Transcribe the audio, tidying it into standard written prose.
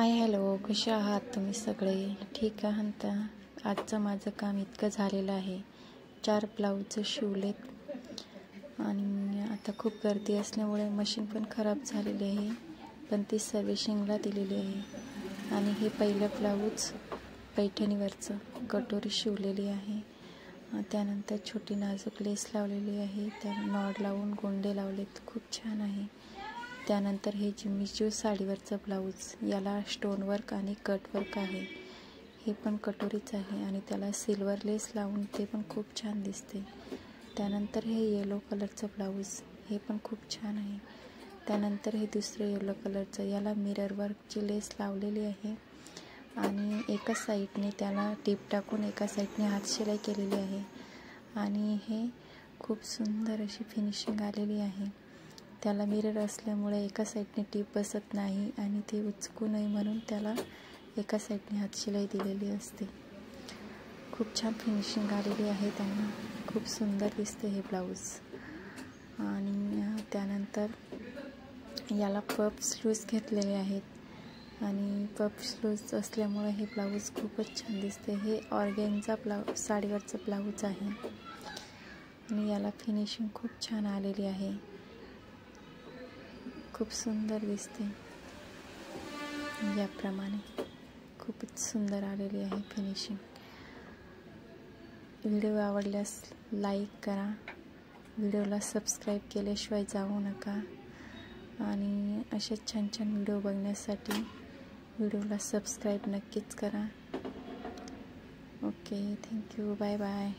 Hi hello, कसे आहात तुम्ही सगळे? ठीक आहात? आजचं माझं काम इतकं झालेलं आहे. 4 ब्लाऊज शिवलेत आणि आता खूप गर्दी असल्यामुळे मशीन पण खराब झालेली आहे, पण ती सर्व्हिसिंगला दिलेली आहे. आणि हे पहिलं ब्लाऊज पैठणीवरचं कटोरी शिवलेली आहे. त्यानंतर छोटी नाजूक लेस लावलेली आहे, त्या नॉड लावून गोंडे लावलेत, खूप छान आहे. त्यानंतर हे जिम्मीचू साडीवरचं ब्लाऊज, याला स्टोन वर्क आणि कट वर्क आहे. हे पण कटोरीच आहे आणि त्याला सिल्वर लेस लावून ते पण खूप छान दिसते. त्यानंतर हे येलो कलरचं ब्लाऊज, हे पण खूप छान आहे. त्यानंतर हे दुसरं येलो कलरचं, याला मिरर वर्कची लेस लावलेली आहे आणि एका साईडने त्याला टीप टाकून एका साईडने हात शिलाई केलेली आहे आणि हे खूप सुंदर अशी फिनिशिंग आलेली आहे. त्याला मिरर असल्यामुळे एका साईडने टीप बसत नाही आणि ते उचकू नये म्हणून त्याला एका साईडने हात शिलाई दिलेली असते. खूप छान फिनिशिंग आलेली आहे त्यांना, खूप सुंदर दिसते हे ब्लाऊज. आणि त्यानंतर याला पफ स्लीव्ज घेतलेले आहेत आणि पफ स्लीव्ज असल्यामुळे हे ब्लाऊज खूपच छान दिसते. हे ऑर्गेन्झा साडीवरचं ब्लाऊज आहे आणि याला फिनिशिंग खूप छान आलेली आहे, खूप सुंदर दिसते. याप्रमाणे खूपच सुंदर आलेली आहे फिनिशिंग. व्हिडिओ आवडल्यास लाईक करा, व्हिडिओला सबस्क्राईब केल्याशिवाय जाऊ नका आणि असे छान छान व्हिडिओ बघण्यासाठी व्हिडिओला सबस्क्राईब नक्कीच करा. Okay, thank you, bye bye.